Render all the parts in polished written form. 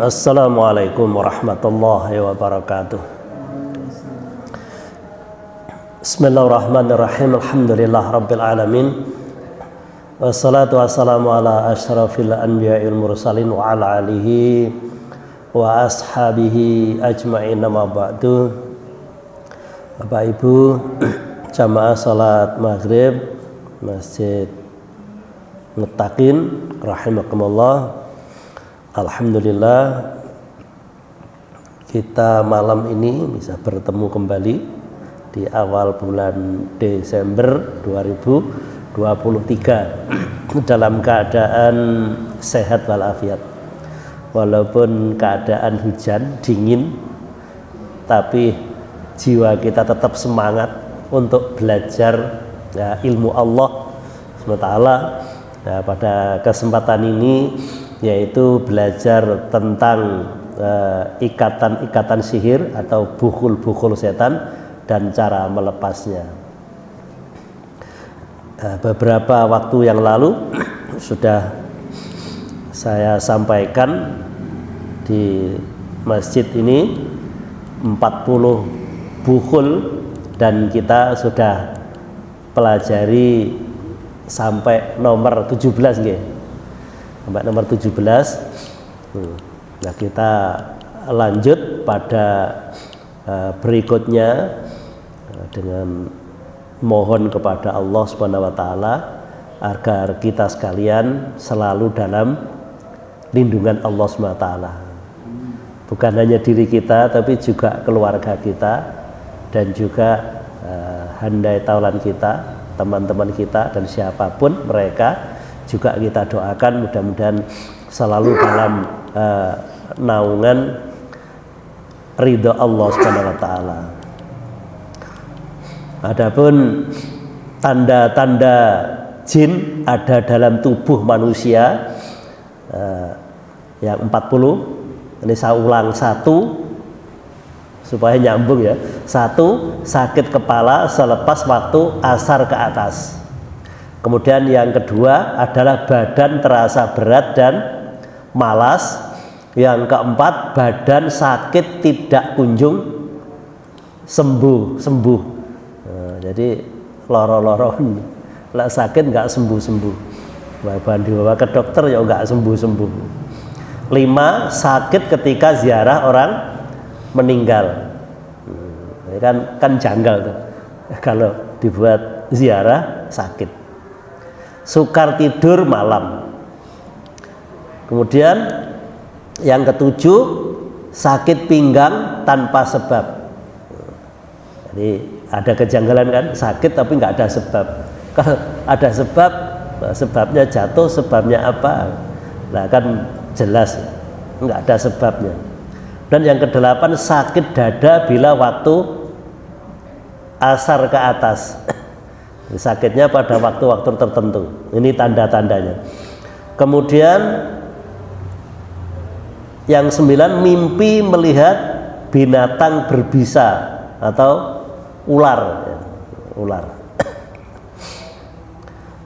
Assalamualaikum warahmatullahi wabarakatuh. Bismillahirrahmanirrahim. Alhamdulillah rabbil alamin. Wassalatu wassalamu ala asyrafil anbiya'il mursalin wa ala alihi wa ashabihi ajma'in, amma ba'du. Bapak Ibu jamaah salat maghrib Masjid Muttaqin rahimakumullah. Alhamdulillah kita malam ini bisa bertemu kembali di awal bulan Desember 2023 dalam keadaan sehat walafiat. Walaupun keadaan hujan dingin, tapi jiwa kita tetap semangat untuk belajar ilmu Allah SWT. Pada kesempatan ini yaitu belajar tentang ikatan-ikatan sihir atau bukul-bukul setan dan cara melepasnya. Beberapa waktu yang lalu sudah saya sampaikan di masjid ini 40 bukul dan kita sudah pelajari sampai nomor 17 nggih. Sampai nomor 17. Nah, kita lanjut pada berikutnya dengan mohon kepada Allah Subhanahu wa taala agar kita sekalian selalu dalam lindungan Allah Subhanahu wa taala. Bukan hanya diri kita tapi juga keluarga kita dan juga handai taulan kita, teman-teman kita dan siapapun mereka juga kita doakan mudah-mudahan selalu dalam naungan ridho Allah Subhanahu wa taala. Adapun tanda-tanda jin ada dalam tubuh manusia yang 40. Ini saya ulang satu supaya nyambung ya. Satu, sakit kepala selepas waktu asar ke atas. Kemudian yang kedua adalah badan terasa berat dan malas. Yang keempat, badan sakit tidak kunjung sembuh. Nah, jadi loro-loro lah sakit nggak sembuh. Bahkan dibawa ke dokter ya nggak sembuh. 5, sakit ketika ziarah orang meninggal. Ini kan janggal tuh. Kalau dibuat ziarah sakit. Sukar tidur malam. Kemudian yang ketujuh, sakit pinggang tanpa sebab. Jadi ada kejanggalan kan, sakit tapi nggak ada sebab. Kalau ada sebab, sebabnya jatuh, sebabnya apa? Nah kan jelas, nggak ada sebabnya. Dan yang kedelapan, sakit dada bila waktu asar ke atas. Sakitnya pada waktu-waktu tertentu. Ini tanda-tandanya. Kemudian yang 9, mimpi melihat binatang berbisa atau ular.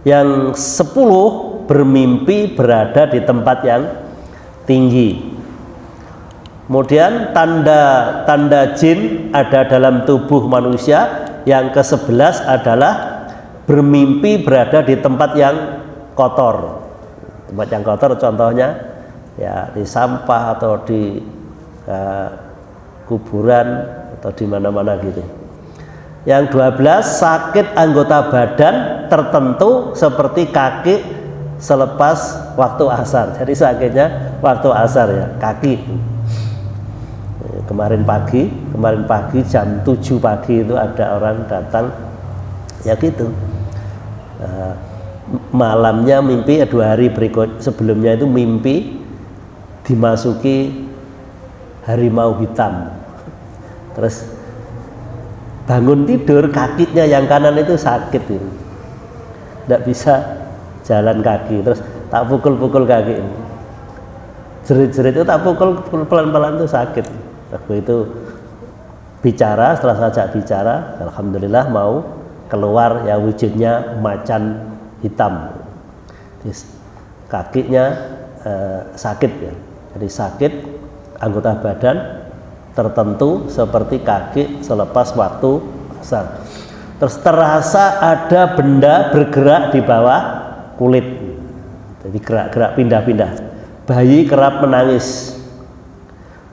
Yang 10, bermimpi berada di tempat yang tinggi. Kemudian tanda-tanda jin ada dalam tubuh manusia. Yang ke-11 adalah bermimpi berada di tempat yang kotor. Tempat yang kotor contohnya ya di sampah atau di kuburan atau di mana-mana gitu. Yang 12, sakit anggota badan tertentu seperti kaki selepas waktu asar. Jadi sakitnya waktu asar ya, kaki. Kemarin pagi jam 7 pagi itu ada orang datang ya gitu. Malamnya mimpi, 2 hari berikut sebelumnya itu mimpi dimasuki harimau hitam. Terus bangun tidur kakinya yang kanan itu sakit itu, tidak bisa jalan kaki. Terus tak pukul kaki, jerit-jerit itu tak pukul pelan-pelan itu sakit. Waktu itu bicara, setelah saya bicara, alhamdulillah mau keluar ya wujudnya macan hitam. Kakinya sakit ya. Jadi sakit anggota badan tertentu seperti kaki selepas waktu asar. Terus terasa ada benda bergerak di bawah kulit. Jadi gerak-gerak pindah-pindah. Bayi kerap menangis.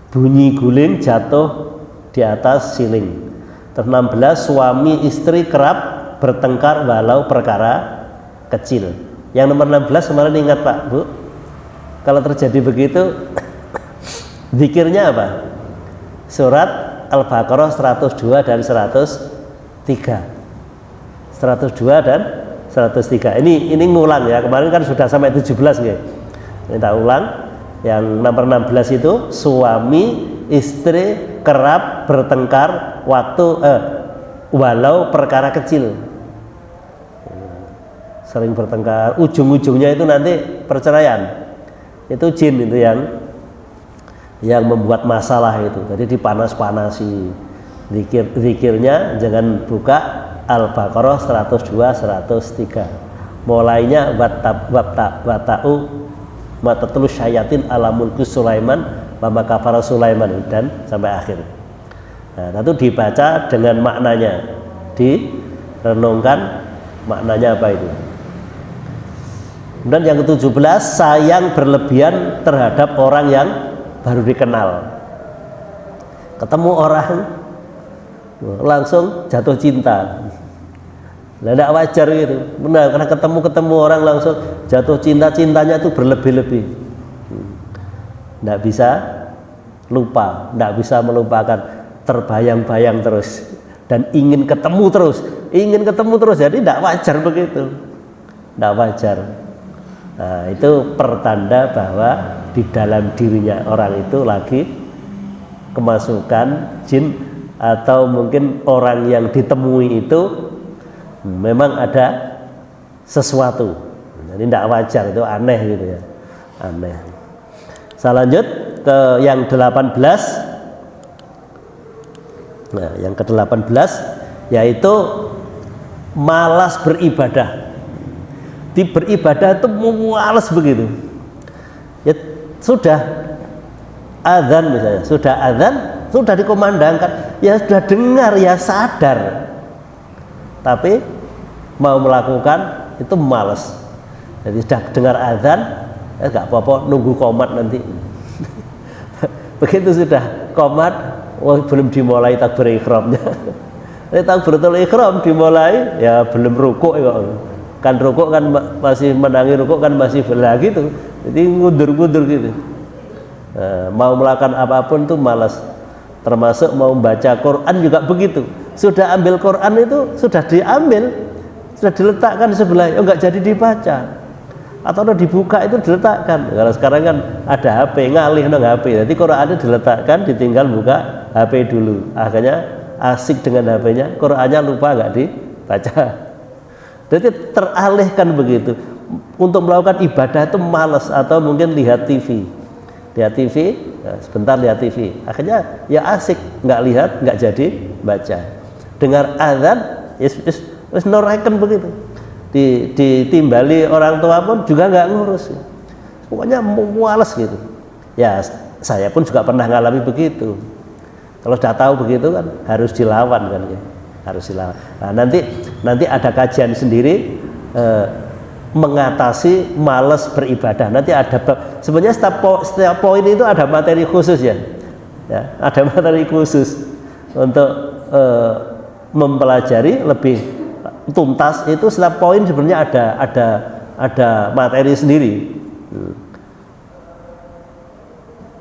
Bunyi guling jatuh di atas siling. Terus 16, suami istri kerap bertengkar walau perkara kecil. Yang nomor 16 kemarin ingat Pak Bu, kalau terjadi begitu zikirnya apa? Surat Al-Baqarah 102 dan 103. 102 dan 103. Ini ngulang ya. Kemarin kan sudah sampai 17 nggih. Ini tak ulang. Yang nomor 16 itu suami istri kerap bertengkar walau perkara kecil. Sering bertengkar, ujung-ujungnya itu nanti perceraian. Itu jin itu yang membuat masalah itu. Jadi dipanas-panasi. Zikirnya jangan buka Al-Baqarah 102 103. Mulainya wata'u matatlu syayatin ala mulku Sulaiman wa ma kafara Sulaiman dan sampai akhir. Nah, itu dibaca dengan maknanya, direnungkan maknanya apa itu. Dan yang ke-17, sayang berlebihan terhadap orang yang baru dikenal. Ketemu orang langsung jatuh cinta. Nah, tidak wajar gitu. Benar, karena ketemu orang langsung jatuh cinta, cintanya itu berlebih-lebih. Tidak bisa lupa, tidak bisa melupakan, terbayang-bayang terus dan ingin ketemu terus. Jadi tidak wajar begitu. Tidak wajar. Nah, itu pertanda bahwa di dalam dirinya orang itu lagi kemasukan jin, atau mungkin orang yang ditemui itu memang ada sesuatu. Jadi tidak wajar, itu aneh gitu ya. Aneh. Saya lanjut ke yang 18. Nah, yang ke-18 yaitu malas beribadah. Di beribadah itu malas begitu. Ya sudah azan misalnya, sudah dikumandangkan, ya sudah dengar, ya sadar, tapi mau melakukan itu malas. Jadi sudah dengar azan, nggak apa-apa, nunggu qomat nanti. Begitu sudah qomat, belum dimulai takbir ihramnya. Takbiratul ihram dimulai, ya belum rukuk kok. Kan rukuk kan masih menangi rukuk kan masih lagi tuh, jadi ngundur gitu. Nah, mau melakukan apapun tuh malas, termasuk mau baca Quran juga begitu. Sudah ambil Quran itu sudah diambil, sudah diletakkan sebelah, enggak jadi dibaca, atau udah dibuka itu diletakkan. Kalau sekarang kan ada HP, ngalih nang HP, jadi Qurannya diletakkan, ditinggal buka HP dulu. Akhirnya asik dengan HP-nya, Qurannya lupa nggak dibaca. Jadi teralihkan begitu. Untuk melakukan ibadah itu malas, atau mungkin lihat TV. Lihat TV, ya sebentar lihat TV. Akhirnya ya asik, nggak lihat, nggak jadi baca. Dengar azan, wis noreken begitu. Ditimbali orang tua pun juga nggak ngurus. Pokoknya malas gitu. Ya saya pun juga pernah ngalami begitu. Kalau sudah tahu begitu kan harus dilawan kan ya. Harus dilawan. Nah, nanti ada kajian sendiri mengatasi malas beribadah. Nanti ada sebenarnya setiap poin itu ada materi khusus ya. Ada materi khusus untuk mempelajari lebih tuntas. Itu setiap poin sebenarnya ada materi sendiri.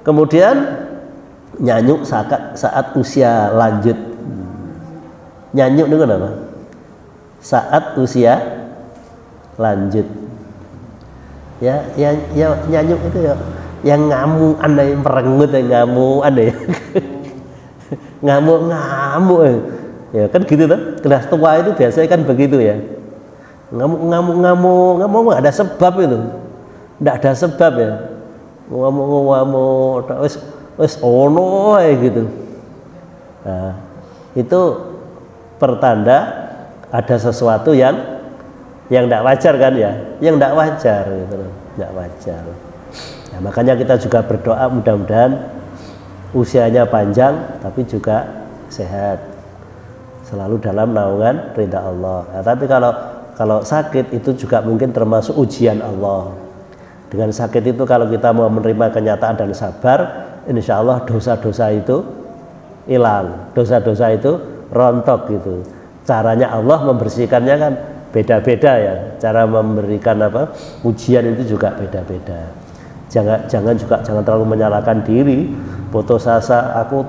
Kemudian nyanyuk saat usia lanjut. Nyanyuk dengan apa? Saat usia lanjut. Ya nyanyuk itu ya yang ngamuk andai merengut ya ngamuk andai. ngamuk ya kan gitu tuh. Kelas tua itu biasanya kan begitu ya. Ngamuk nggak ada sebab itu. Nggak ada sebab ya. Ngamuk wis ono gitu. Nah, itu pertanda ada sesuatu yang tidak wajar kan ya, yang tidak wajar gitu loh, tidak wajar. Nah, makanya kita juga berdoa mudah-mudahan usianya panjang tapi juga sehat, selalu dalam naungan ridha Allah. Nah, tapi kalau sakit itu juga mungkin termasuk ujian Allah. Dengan sakit itu kalau kita mau menerima kenyataan dan sabar, insya Allah dosa-dosa itu hilang, dosa-dosa itu rontok gitu. Caranya Allah membersihkannya kan beda-beda ya. Cara memberikan ujian itu juga beda-beda. Jangan terlalu menyalahkan diri. Putus asa, aku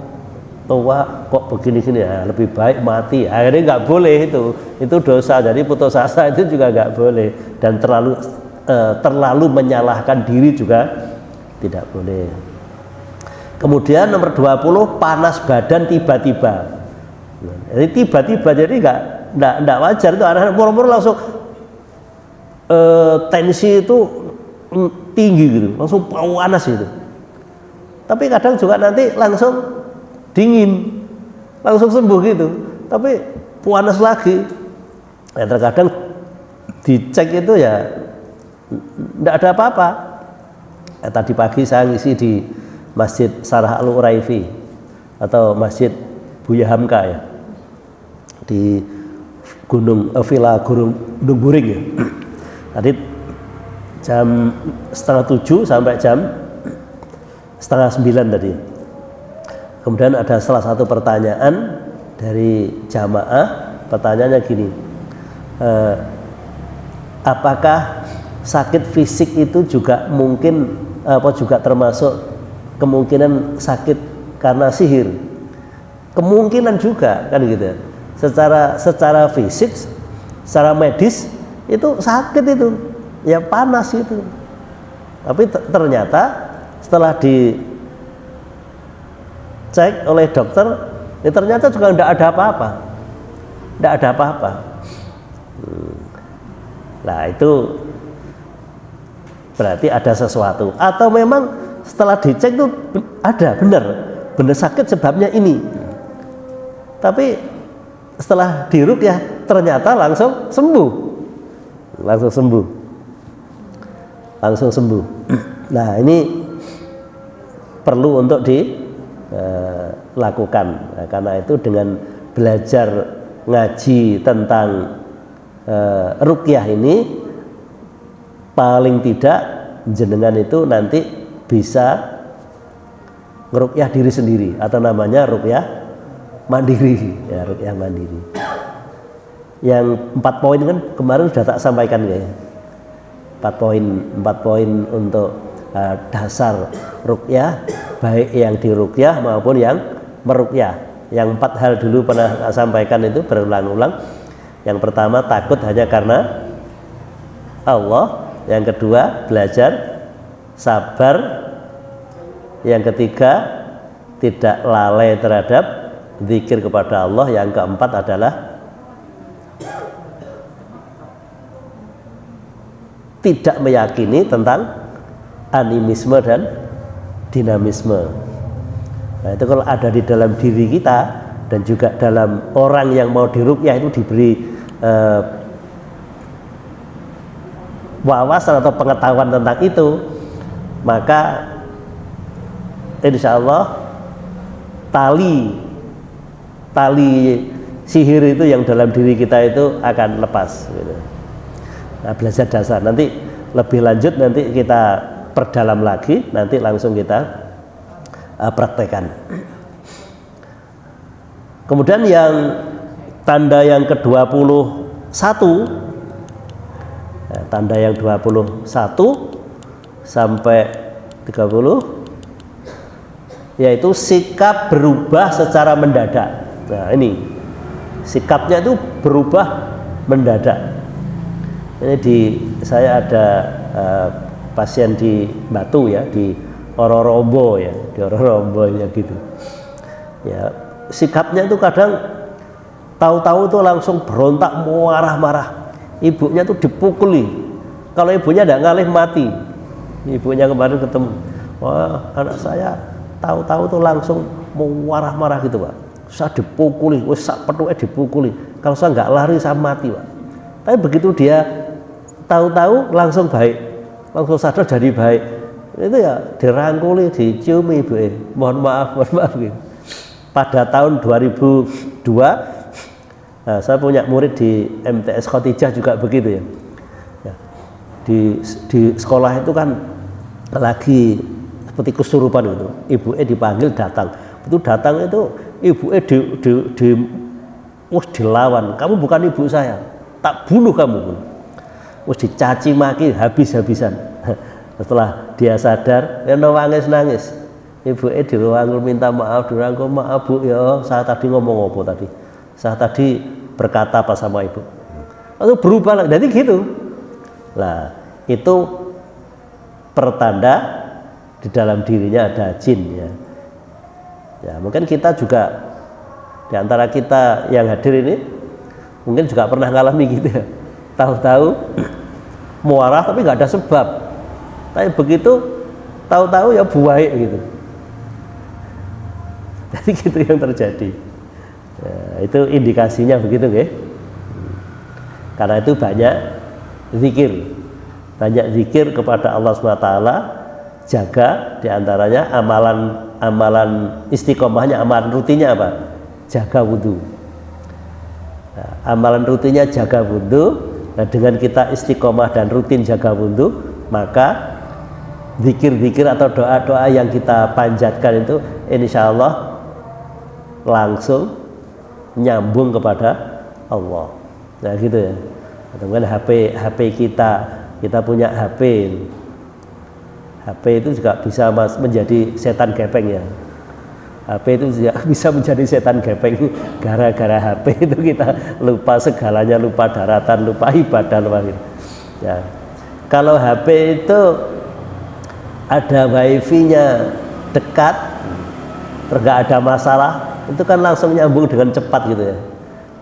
tua kok begini-gini ya, lebih baik mati. Akhirnya nggak boleh itu dosa. Jadi putus asa itu juga nggak boleh, dan terlalu menyalahkan diri juga tidak boleh. Kemudian nomor 20, panas badan tiba-tiba. Jadi tiba-tiba, jadi nggak wajar itu anak-anak murmur langsung tensi itu tinggi gitu, langsung panas itu. Tapi kadang juga nanti langsung dingin, langsung sembuh gitu. Tapi panas lagi. Ya, terkadang dicek itu ya nggak ada apa-apa. Tadi pagi saya ngisi di Masjid Sarah Al-Uraifi atau Masjid Buya Hamka ya, di Villa Gunung Buring ya. Tadi jam 6:30 sampai jam 8:30 tadi. Kemudian ada salah satu pertanyaan dari jamaah, pertanyaannya gini, apakah sakit fisik itu juga mungkin juga termasuk kemungkinan sakit karena sihir? Kemungkinan juga kan gitu. Secara fisik, secara medis itu sakit itu, ya panas itu. Tapi ternyata setelah dicek oleh dokter, ya ternyata juga tidak ada apa-apa, tidak ada apa-apa. Nah itu berarti ada sesuatu, atau memang setelah dicek itu ada benar sakit sebabnya ini, tapi setelah diruqyah ternyata langsung sembuh. Nah ini perlu untuk dilakukan. Nah, karena itu dengan belajar ngaji tentang ruqyah ini, paling tidak jenengan itu nanti bisa ngeruqyah diri sendiri, atau namanya ruqyah mandiri ya, ruqyah mandiri. Yang 4 poin kan kemarin sudah tak sampaikan ya, 4 poin untuk dasar ruqyah, baik yang diruqyah maupun yang meruqyah. Yang 4 hal dulu pernah sampaikan itu berulang-ulang. Yang pertama, takut hanya karena Allah. Yang kedua, belajar sabar. Yang ketiga, tidak lalai terhadap zikir kepada Allah. Yang keempat adalah tidak meyakini tentang animisme dan dinamisme. Nah, itu kalau ada di dalam diri kita dan juga dalam orang yang mau diruqyah itu diberi wawasan atau pengetahuan tentang itu, maka insya Allah tali sihir itu yang dalam diri kita itu akan lepas gitu. Nah, belajar dasar, nanti lebih lanjut nanti kita perdalam lagi, nanti langsung kita praktekkan. Kemudian yang tanda yang ke-21, tanda yang 21 sampai 30, yaitu sikap berubah secara mendadak. Nah ini sikapnya itu berubah mendadak. Ini saya ada pasien di Batu ya, di Ororombo ya, gitu. Ya, sikapnya itu kadang tahu-tahu itu langsung berontak, marah-marah. Ibunya tuh dipukuli. Kalau ibunya tidak ngalih mati. Ibunya kemarin ketemu, wah anak saya tahu-tahu tuh langsung mau marah-marah gitu Pak. Saya dipukuli, wes sak petuke dipukuli. Kalau saya nggak lari saya mati Pak. Tapi begitu dia tahu-tahu langsung baik, langsung sadar jadi baik. itu ya dirangkuli, diciumi ibu. Mohon maaf gitu. Pada tahun 2002 saya punya murid di MTS Khotijah juga begitu ya. Di sekolah itu kan lagi seperti kesurupan gitu. Ibu dipanggil datang. Itu datang itu ibu dilawan. Kamu bukan ibu saya, tak bunuh kamu. Dicaci maki habis-habisan. Setelah dia sadar, dia nangis. Ibu dirangkul minta maaf, maaf bu ya, saya tadi ngomong apa tadi? Saya tadi berkata apa sama ibu? Lalu berubah lagi, jadi gitu. Nah, itu pertanda di dalam dirinya ada jin ya. Ya, mungkin kita juga di antara kita yang hadir ini mungkin juga pernah ngalami gitu ya. Tahu-tahu muarah tapi nggak ada sebab. Tapi begitu tahu-tahu ya buai gitu. Jadi gitu yang terjadi. Ya, itu indikasinya begitu ya. Karena itu banyak zikir kepada Allah SWT, jaga diantaranya amalan istiqomahnya, amalan rutinnya apa? Jaga wudhu. Nah, amalan rutinnya jaga wudhu. Nah, dengan kita istiqomah dan rutin jaga wudhu, maka zikir-zikir atau doa-doa yang kita panjatkan itu insya Allah langsung nyambung kepada Allah. Nah gitu ya. Kemudian HP kita punya HP itu juga bisa menjadi setan gepeng ya. HP itu juga bisa menjadi setan gepeng gara-gara HP itu kita lupa segalanya, lupa daratan, lupa ibadah, lupa gitu. Ya. Kalau HP itu ada wifi-nya dekat, nggak ada masalah, itu kan langsung nyambung dengan cepat gitu ya.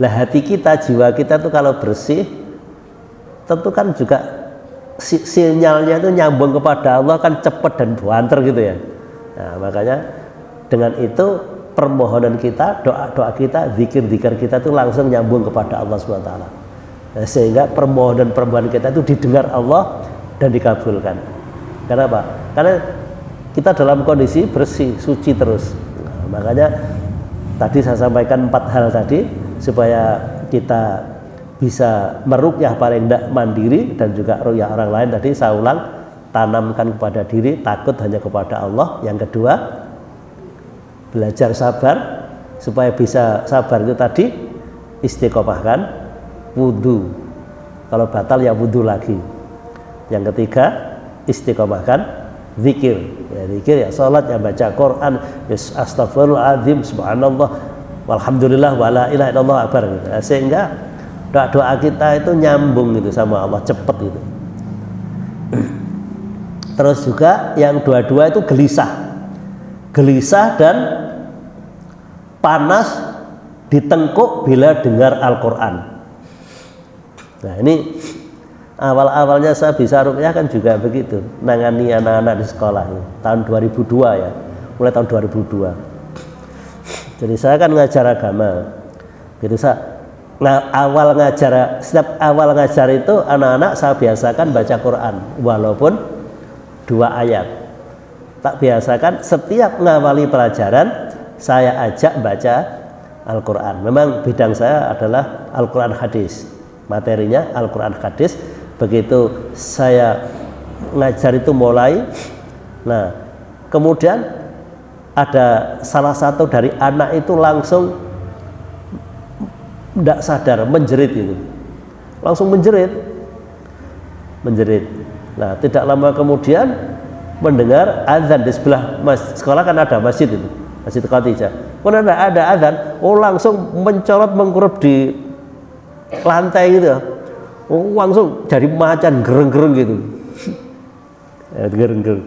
Lah hati kita, jiwa kita tuh kalau bersih, tentu kan juga sinyalnya itu nyambung kepada Allah kan cepat dan banter gitu ya. Nah, makanya dengan itu permohonan kita, doa-doa kita, zikir-zikir kita tuh langsung nyambung kepada Allah SWT. Nah, sehingga permohonan kita itu didengar Allah dan dikabulkan. Kenapa? Karena kita dalam kondisi bersih, suci terus. Nah, makanya tadi saya sampaikan 4 hal tadi supaya kita bisa meruqyah paling tidak mandiri dan juga ruqyah orang lain. Tadi saya ulang, tanamkan kepada diri takut hanya kepada Allah. Yang kedua, belajar sabar supaya bisa sabar itu tadi istiqomahkan wudhu. Kalau batal ya wudhu lagi. Yang ketiga, istiqomahkan zikir. Ya zikir ya salat, ya baca Quran, ya astagfirullahaladzim, subhanallah, walhamdulillah, wala ilaha illallah akbar. Nah, sehingga doa-doa kita itu nyambung gitu sama Allah, cepat gitu. Terus juga yang dua-dua itu gelisah dan panas di tengkuk bila dengar Al-Quran. Nah ini awal-awalnya saya bisa ruqyah kan juga begitu, nangani anak-anak di sekolah ini, tahun 2002 ya, mulai tahun 2002. Jadi saya kan ngajar agama gitu. Setiap awal ngajar itu anak-anak saya biasakan baca Quran walaupun 2 ayat. Tak biasakan setiap ngawali pelajaran saya ajak baca Al-Quran. Memang bidang saya adalah Al-Quran hadis, materinya Al-Quran hadis. Begitu saya ngajar itu mulai, nah kemudian ada salah satu dari anak itu langsung tidak sadar menjerit itu, langsung menjerit. Nah tidak lama kemudian mendengar azan di sebelah sekolah kan ada masjid itu, Masjid Khotijah. Kemudian ada azan, langsung mencolot mengkurup di lantai gitu. Langsung jadi macan gereng-gereng gitu. Gereng-gereng.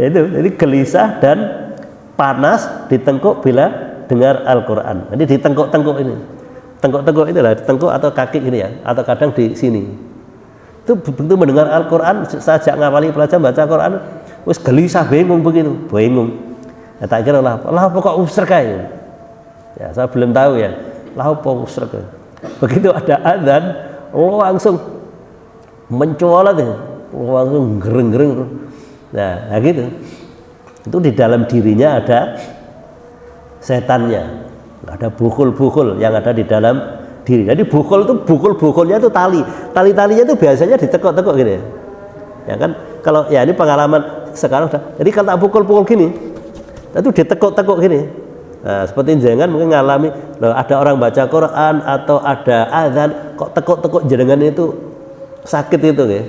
Ya itu, jadi gelisah dan panas di tengkuk bila dengar Al-Quran. Jadi di tengkuk-tengkuk ini. Tengkuk-tengkuk itulah, di tengkuk atau kaki ini ya, atau kadang di sini. Itu begitu mendengar Al-Quran, sajak ngawali pelajaran baca Quran, wis gelisah, bingung begitu, bingung. Ya tak kira lah pokok usrek aja. Ya saya belum tahu ya, lah pokok usrek. Begitu ada azan, langsung mencolot ya, langsung gereng-gereng, Nah gitu. Itu di dalam dirinya ada setannya, ada bukul-bukul yang ada di dalam diri. Jadi bukul itu bukul-bukulnya itu tali-talinya itu biasanya ditekuk-tekuk gitu ya. Ya kan, kalau ya ini pengalaman sekarang udah. Jadi kalau tak pukul-pukul gini, itu ditekuk-tekuk gini. Nah, seperti jenengan mungkin ngalami, loh, ada orang baca Quran atau ada azan kok tekuk-tekuk jenengan itu sakit itu ya.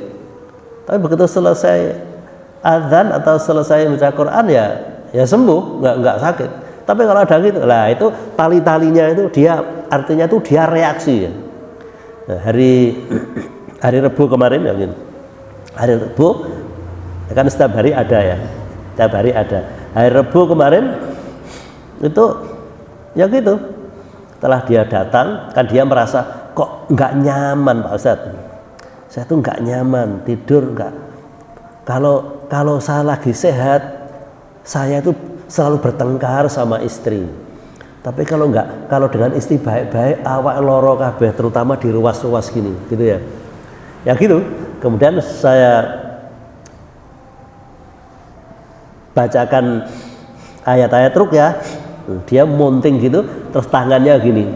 Tapi begitu selesai azan atau selesai baca Quran ya sembuh, nggak sakit. Tapi kalau ada gitu, lah itu tali-talinya itu dia artinya itu dia reaksi ya. Nah, hari Rebu kemarin ya gitu. Hari Rebu kan setiap hari ada ya, setiap hari ada. Hari Rebu kemarin itu ya gitu. Setelah dia datang kan dia merasa kok nggak nyaman Pak Ustadz. Saya tuh nggak nyaman tidur nggak. Kalau saya lagi sehat, saya itu selalu bertengkar sama istri. Tapi kalau dengan istri baik-baik, awak loro kabeh, terutama di ruas-ruas gini, gitu ya. Ya gitu. Kemudian saya bacakan ayat-ayat ruqyah, dia monting gitu, terus tangannya gini.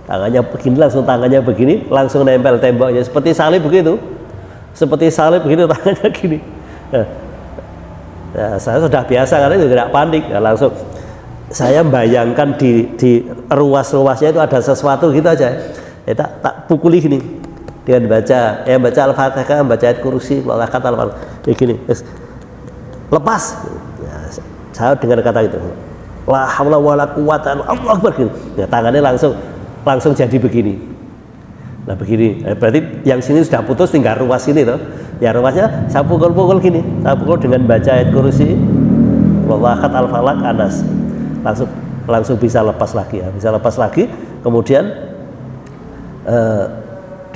Tangannya begini, langsung tangannya begini, langsung nempel temboknya seperti salib begitu. Seperti salib begitu tangannya gini. Nah, saya sudah biasa karena itu tidak panik. Nah, langsung saya bayangkan di ruas-ruasnya itu ada sesuatu gitu aja. Ya, tak pukuli gini dengan baca Al-Fatihah, baca ayat kursi, kata Al-Fatihah, gini, lepas. Ya, saya dengan kata itu, la haula wala quwata Allahu akbar gitu. Ya, tangannya langsung jadi begini. Nah begini, berarti yang sini sudah putus, tinggal ruas sini toh. Ya ruasnya saya pukul-pukul gini, saya pukul dengan baca ayat kursi, Wallahat al-falak anas, langsung bisa lepas lagi ya, bisa lepas lagi. Kemudian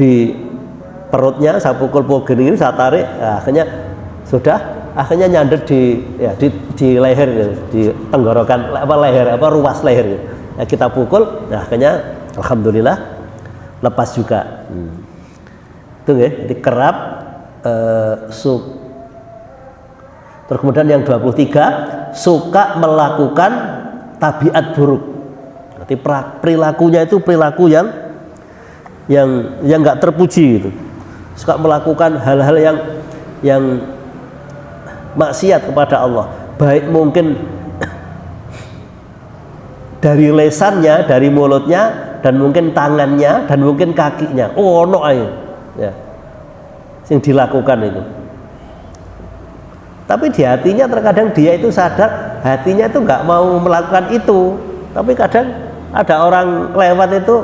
di perutnya saya pukul-pukul gini, saya tarik, nah, akhirnya nyandet di leher, di tenggorokan ruas leher. Ya, kita pukul, nah akhirnya alhamdulillah lepas juga. Itu ya, jadi kerap terus kemudian yang 23 suka melakukan tabiat buruk. Jadi perilakunya itu perilaku yang nggak terpuji gitu. Suka melakukan hal-hal yang maksiat kepada Allah, baik mungkin dari lesannya, dari mulutnya, dan mungkin tangannya, dan mungkin kakinya. Oh no ayo ya, yang dilakukan itu. Tapi di hatinya terkadang dia itu sadar, hatinya itu nggak mau melakukan itu. Tapi kadang ada orang lewat itu,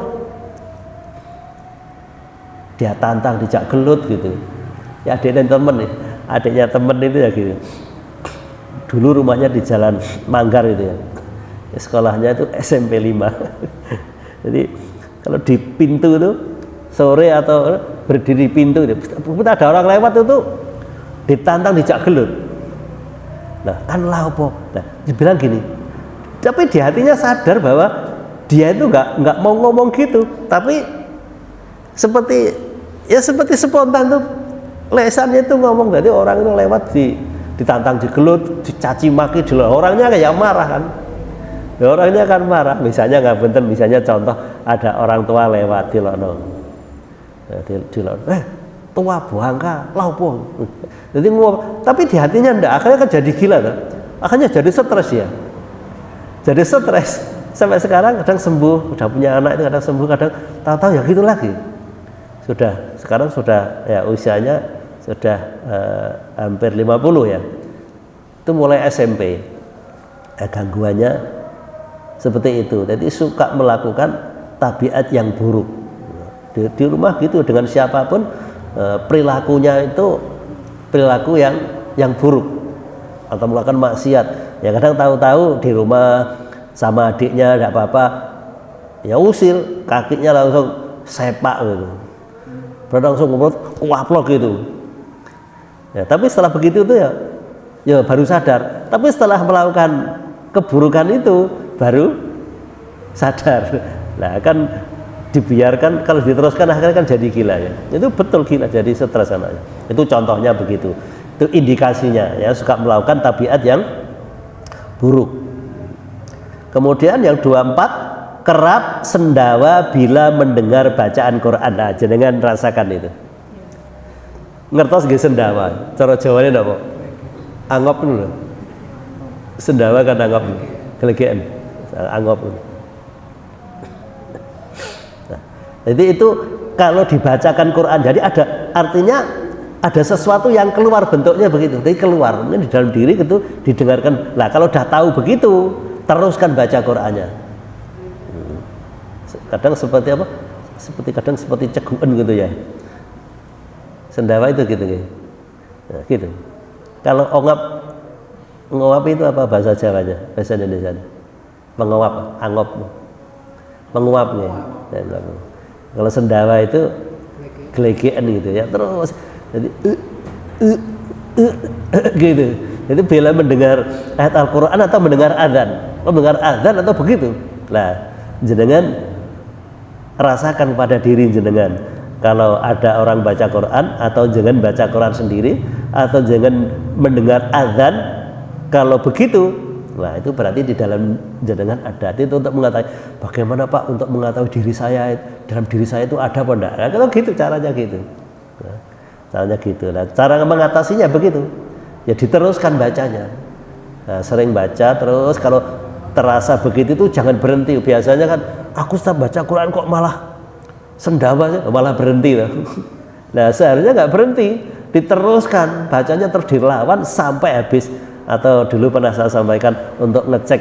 dia tantang, dijak gelut gitu. Ya adiknya temen itu ya gitu. Dulu rumahnya di Jalan Manggar itu ya. Sekolahnya itu SMP 5. Jadi kalau di pintu itu sore atau berdiri pintu itu, ada orang lewat itu ditantang, dijak gelut. Nah kan lah apa? Nah dibilang gini, tapi di hatinya sadar bahwa dia itu nggak mau ngomong gitu, tapi seperti spontan tuh lesannya itu ngomong. Jadi orang itu lewat ditantang, digelut, dicaci maki, orangnya kayak marah kan. Orangnya akan marah, misalnya nggak bener, misalnya contoh ada orang tua lewat di lono, tua buangka, laupo, jadi ngomong, tapi di hatinya ndak, akhirnya kan jadi gila tuh, akhirnya jadi stres ya, jadi stres sampai sekarang kadang sembuh, udah punya anak itu kadang sembuh, kadang tahu-tahu ya gitu lagi, sekarang sudah ya usianya sudah hampir 50 ya, itu mulai SMP, gangguannya seperti itu. Jadi suka melakukan tabiat yang buruk di rumah gitu, dengan siapapun perilakunya itu perilaku yang buruk atau melakukan maksiat. Ya kadang tahu-tahu di rumah sama adiknya tidak apa-apa, ya usir, kakinya langsung sepak gitu, langsung kuaplok gitu. Ya, tapi setelah begitu tuh ya baru sadar. Tapi setelah melakukan keburukan itu baru sadar. Nah kan dibiarkan, kalau diteruskan akhirnya kan jadi gila ya. Itu betul gila, jadi stres anaknya. Itu contohnya begitu. Itu indikasinya ya, suka melakukan tabiat yang buruk. Kemudian yang 24, kerap sendawa bila mendengar bacaan Quran. Nah, jenengan rasakan itu. Ngertos nggih sendawa? Cara Jawane napa? Angop dulu. Sendawa kan angop. Gelegean. Angop. Nah, jadi itu kalau dibacakan Quran, jadi ada artinya ada sesuatu yang keluar bentuknya begitu. Jadi keluar ini di dalam diri itu didengarkan. Nah, kalau udah tahu begitu, teruskan baca Qurannya. Kadang seperti apa? Kadang seperti cegukan gitu ya. Sendawa itu gitu ya. Nah, gitu. Kalau ngowap itu apa bahasa Jawanya? Bahasa Indonesia. Mengowap, angop. Menguapnya. Nah, kalau sendawa itu gelegean gitu ya. Terus jadi gitu. Jadi bila mendengar ayat Al-Quran atau mendengar azan, mendengar azan atau begitu. Nah, jenengan rasakan pada diri jenengan. Kalau ada orang baca Quran atau jangan baca Quran sendiri atau jangan mendengar azan, kalau begitu, nah itu berarti di dalam jenengan ada. Itu untuk mengetahui bagaimana Pak untuk mengetahui diri saya, dalam diri saya itu ada apa enggak? Nah, kalau gitu caranya gitu. Nah, caranya gitu. Nah, cara mengatasinya begitu. Ya diteruskan bacanya. Nah, sering baca terus, kalau terasa begitu itu jangan berhenti. Biasanya kan aku setiap baca Quran kok malah sendawa, malah berhenti. Nah, seharusnya nggak berhenti, diteruskan bacanya terus dilawan sampai habis. Atau dulu pernah saya sampaikan untuk ngecek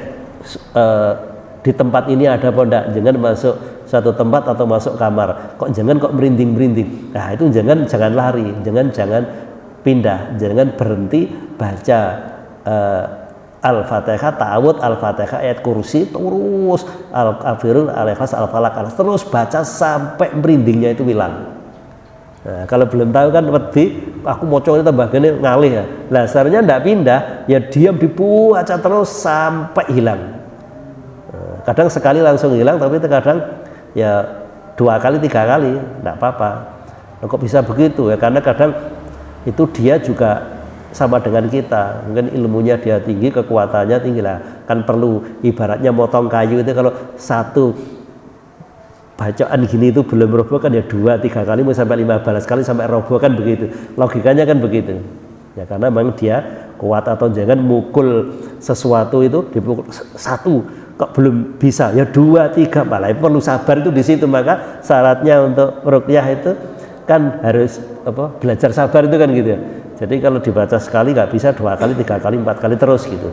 di tempat ini ada apa enggak, jangan masuk satu tempat atau masuk kamar kok merinding. Nah, itu jangan lari, jangan pindah, jangan berhenti baca Al-Fatihah, ta'awud, Al-Fatihah, ayat kursi, terus Al-Kafirun, Al-Ikhlas, Al-Falaq, terus baca sampai merindingnya itu hilang. Nah, kalau belum tahu kan wedi, aku mau coba tambah gini ngalih ya. Nah, seharusnya tidak pindah, ya diam dibaca terus sampai hilang. Nah, kadang sekali langsung hilang, tapi kadang ya 2 kali 3 kali, tidak apa-apa. Nah, kok bisa begitu ya? Karena kadang itu dia juga sama dengan kita, mungkin ilmunya dia tinggi, kekuatannya tinggi lah. Kan perlu ibaratnya motong kayu itu kalau satu bacaan gini itu belum roboh kan ya 2-3 kali sampai 15 kali sampai roboh kan begitu. Logikanya kan begitu. Ya karena memang dia kuat, atau jangan mukul sesuatu itu dipukul satu kok belum bisa ya 2-3, malah perlu sabar itu di situ. Maka syaratnya untuk ruqyah itu kan harus belajar sabar itu kan gitu ya. Jadi kalau dibaca sekali nggak bisa 2 kali, 3 kali, 4 kali terus gitu.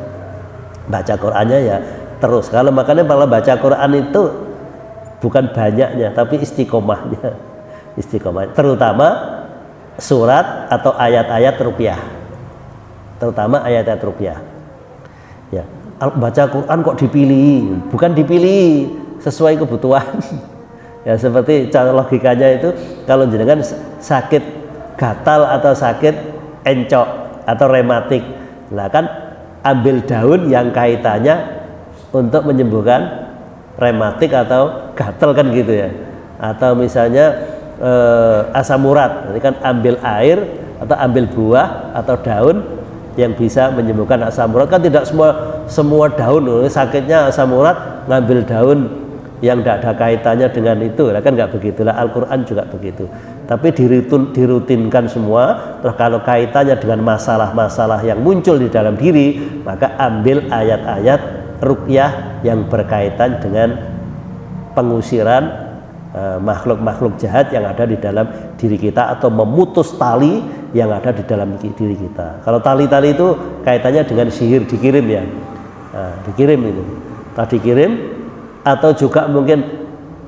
Baca Qur'annya ya terus. Kalau makanya kalau baca Qur'an itu bukan banyaknya tapi istiqomahnya. Istiqomah terutama surat atau ayat-ayat ruqyah. Terutama ayat-ayat ruqyah. Ya, baca Quran kok dipilih? Bukan dipilih sesuai kebutuhan. Ya seperti cara logikanya itu kalau jenengan sakit gatal atau sakit encok atau rematik, lah kan ambil daun yang kaitannya untuk menyembuhkan rematik atau gatal kan gitu ya. Atau misalnya asam urat, jadi kan ambil air atau ambil buah atau daun yang bisa menyembuhkan asam urat. Kan tidak semua daun, sakitnya asam urat ngambil daun yang tidak ada kaitannya dengan itu, kan nggak begitulah. Al-Quran juga begitu, tapi dirutinkan semua. Terus kalau kaitannya dengan masalah-masalah yang muncul di dalam diri, maka ambil ayat-ayat ruqyah yang berkaitan dengan pengusiran makhluk-makhluk jahat yang ada di dalam diri kita, atau memutus tali yang ada di dalam diri kita. Kalau tali-tali itu kaitannya dengan sihir, dikirim ya, nah, dikirim itu, tadi dikirim, atau juga mungkin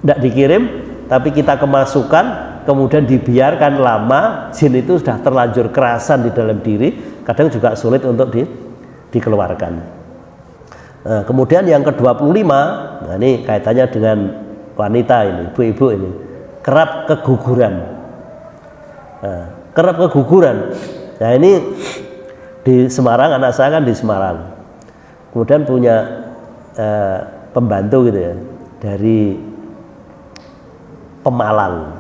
tidak dikirim tapi kita kemasukan, kemudian dibiarkan lama, jin itu sudah terlanjur kerasan di dalam diri, kadang juga sulit untuk dikeluarkan. Nah, kemudian yang ke-25, nah ini kaitannya dengan wanita ini, ibu-ibu ini, kerap keguguran. Nah, kerap keguguran. Nah ini di Semarang, anak saya kan di Semarang, kemudian punya pembantu gitu ya, dari Pemalang,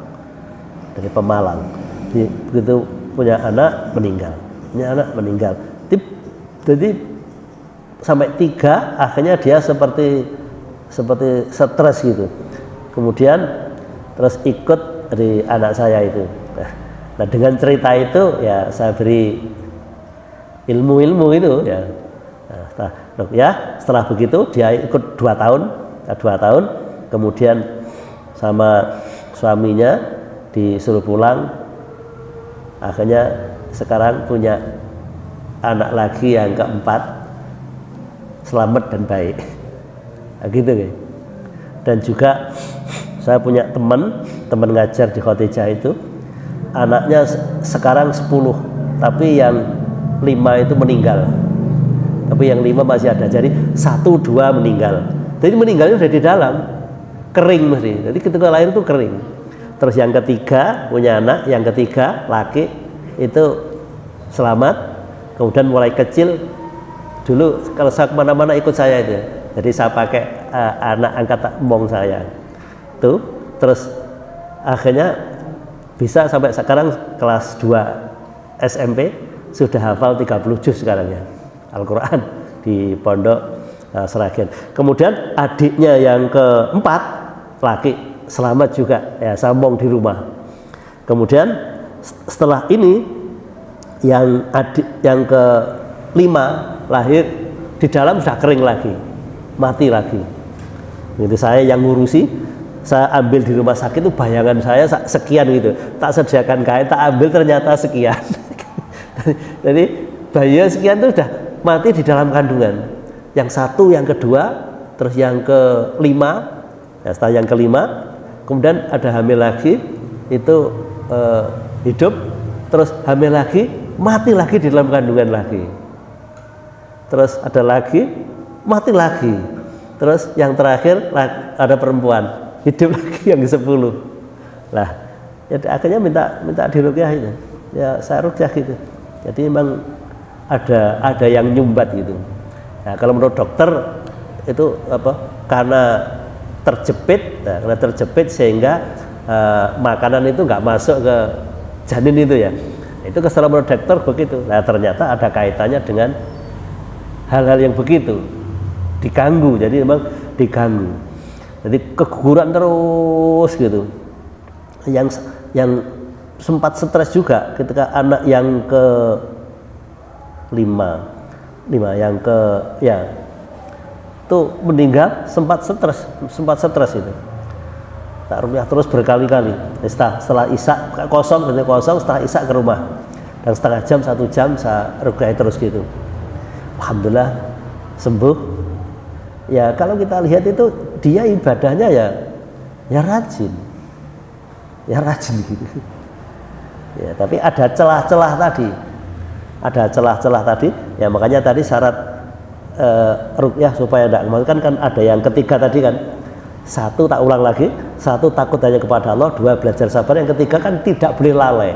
begitu punya anak meninggal. punya anak meninggal. Jadi sampai 3 akhirnya dia seperti stres gitu. Kemudian terus ikut dari anak saya itu. Nah dengan cerita itu ya saya beri ilmu-ilmu itu ya. Setelah begitu dia ikut 2 tahun, kemudian sama suaminya disuruh pulang. Akhirnya sekarang punya anak lagi yang keempat, selamat dan baik. Nah, gitu ya. Dan juga saya punya teman ngajar di Khotijah itu, anaknya sekarang 10, tapi yang 5 itu meninggal. Tapi yang 5 masih ada. Jadi 1-2 meninggal. Jadi meninggalnya sudah di dalam, kering mesti. Jadi ketika lahir itu kering. Terus yang ketiga punya anak, yang ketiga laki itu selamat. Kemudian mulai kecil dulu kalau saya kemana-mana ikut saya itu. Jadi saya pakai anak angkat mong saya. Tuh, terus akhirnya bisa sampai sekarang kelas 2 SMP sudah hafal 30 juz sekarang ya Al-Quran di pondok Seragen. Kemudian adiknya yang keempat laki selamat juga ya, sambung di rumah. Kemudian setelah ini yang adik yang ke-5 lahir di dalam sudah kering lagi, mati lagi. Itu saya yang ngurusi, saya ambil di rumah sakit itu bayangan saya sekian gitu, tak sediakan kain, tak ambil ternyata sekian. Jadi bayi sekian itu sudah mati di dalam kandungan. Yang 1, yang kedua, terus yang ke-5, ya setelah yang ke-5, kemudian ada hamil lagi, itu hidup, terus hamil lagi, mati lagi di dalam kandungan lagi. Terus ada lagi, mati lagi. Terus yang terakhir ada perempuan, hidup lagi yang ke-10. Lah, ya akhirnya minta diruqyah itu. Ya saya ruqyah gitu. Jadi memang ada yang nyumbat gitu. Nah, kalau menurut dokter itu apa? Karena terjepit sehingga makanan itu nggak masuk ke janin itu ya. Itu keseluruhan menurut dokter begitu. Nah ternyata ada kaitannya dengan hal-hal yang begitu, diganggu. Jadi memang diganggu. Jadi keguguran terus gitu. Yang sempat stres juga ketika anak yang ke-5 yang itu meninggal, sempat stres itu. Tak ruqyah terus berkali-kali. Setelah Isya kosong, setelah Isya ke rumah. Dan setengah jam, 1 jam saya ruqyah terus gitu. Alhamdulillah sembuh. Ya kalau kita lihat itu dia ibadahnya ya rajin. Ya rajin gitu. Ya, tapi ada celah-celah tadi. Ya makanya tadi syarat ruqyah supaya tidak kematian kan ada yang ketiga tadi kan. 1 tak ulang lagi, 1 takut hanya kepada Allah, 2 belajar sabar, yang ketiga kan tidak boleh lalai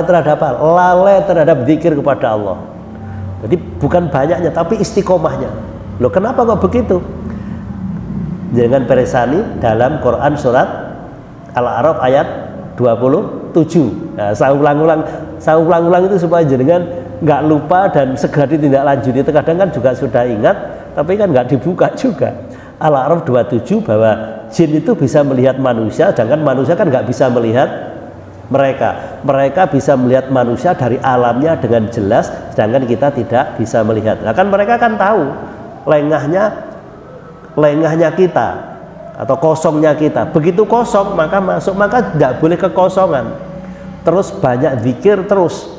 terhadap apa? Lalai terhadap zikir kepada Allah. Jadi bukan banyaknya tapi istiqomahnya. Loh kenapa kok begitu? Jangan peresani dalam Quran surat Al-A'raf ayat 27. Nah, saya ulang-ulang itu supaya jenengan nggak lupa dan segera ditindaklanjuti. Terkadang kan juga sudah ingat tapi kan nggak dibuka juga. Al-A'raf 27 bahwa jin itu bisa melihat manusia, sedangkan manusia kan nggak bisa melihat mereka bisa melihat manusia dari alamnya dengan jelas, sedangkan kita tidak bisa melihat. Nah kan mereka kan tahu lengahnya kita atau kosongnya kita. Begitu kosong maka masuk, maka tidak boleh kekosongan. Terus banyak zikir terus.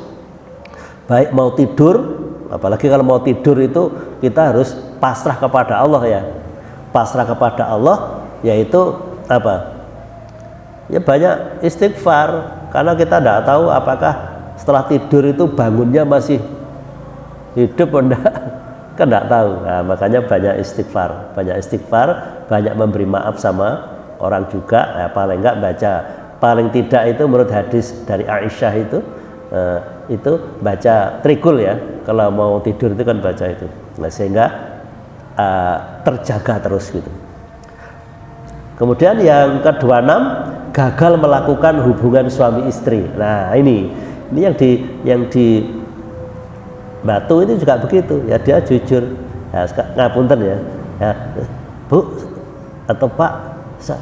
Baik mau tidur, apalagi kalau mau tidur itu kita harus pasrah kepada Allah ya. Pasrah kepada Allah yaitu apa? Ya banyak istighfar, karena kita tidak tahu apakah setelah tidur itu bangunnya masih hidup atau enggak, kan tidak tahu. Nah, makanya banyak istighfar, banyak memberi maaf sama orang juga. Nah, paling enggak baca, paling tidak itu menurut hadis dari Aisyah itu baca trikul ya, kalau mau tidur itu kan baca itu. Nah, sehingga terjaga terus gitu. Kemudian yang ke-26, gagal melakukan hubungan suami istri. Nah ini yang batu itu juga begitu ya, dia jujur ya, ngapunten ya, ya Bu atau Pak,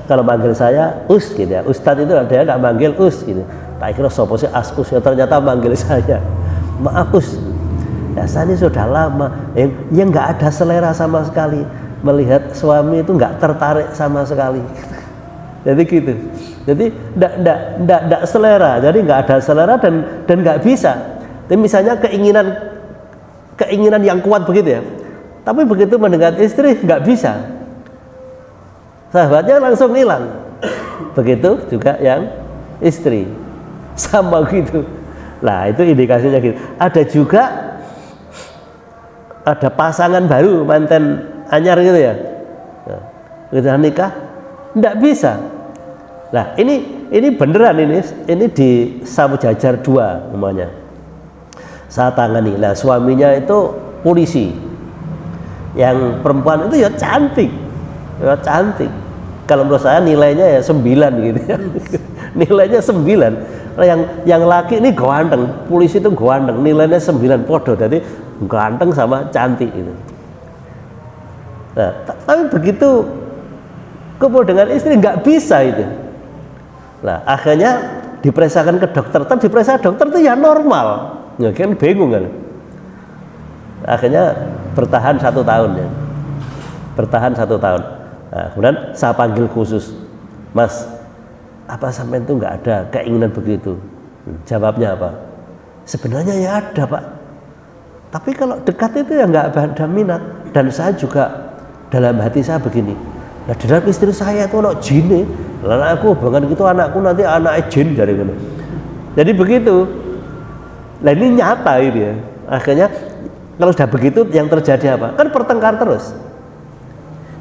kalau manggil saya Us gitu ya, Ustadz itu dia nggak manggil Us gitu, tak kira sopo sih Us ya, ternyata manggil saya maaf Us ya, saya ini sudah lama yang nggak ada selera sama sekali melihat suami itu, nggak tertarik sama sekali. Jadi gitu, jadi nggak selera, jadi nggak ada selera dan nggak bisa. Tapi misalnya keinginan yang kuat begitu ya, tapi begitu mendengar istri nggak bisa, sahabatnya langsung hilang. Begitu juga yang istri sama gitu. Nah itu indikasinya gitu. Ada juga ada pasangan baru, manten anyar gitu ya, kita nikah nggak bisa. Nah ini beneran, ini di Samu Jajar 2 namanya, saya tangani. Nah suaminya itu polisi, yang perempuan itu ya cantik, kalau menurut saya nilainya ya 9 gitu ya. Nilainya 9. Yang laki ini ganteng, polisi itu ganteng, nilainya 9 podo, jadi ganteng sama cantik itu. Nah tapi begitu kumpul dengan istri nggak bisa itu. Nah akhirnya diperiksakan ke dokter, tapi diperiksa dokter itu ya normal, ya kan bingung kan. Akhirnya bertahan 1 tahun ya, bertahan 1 tahun. Nah, kemudian saya panggil khusus, Mas, apa sampai itu nggak ada keinginan begitu? Jawabnya apa? Sebenarnya ya ada Pak, tapi kalau dekat itu ya nggak ada minat. Dan saya juga dalam hati saya begini, nah di dalam istri saya itu anak jin, lah aku hubungan gitu anakku nanti anak jin dari mana. Jadi begitu. Nah ini nyata ini ya. Akhirnya kalau sudah begitu yang terjadi apa? Kan bertengkar terus.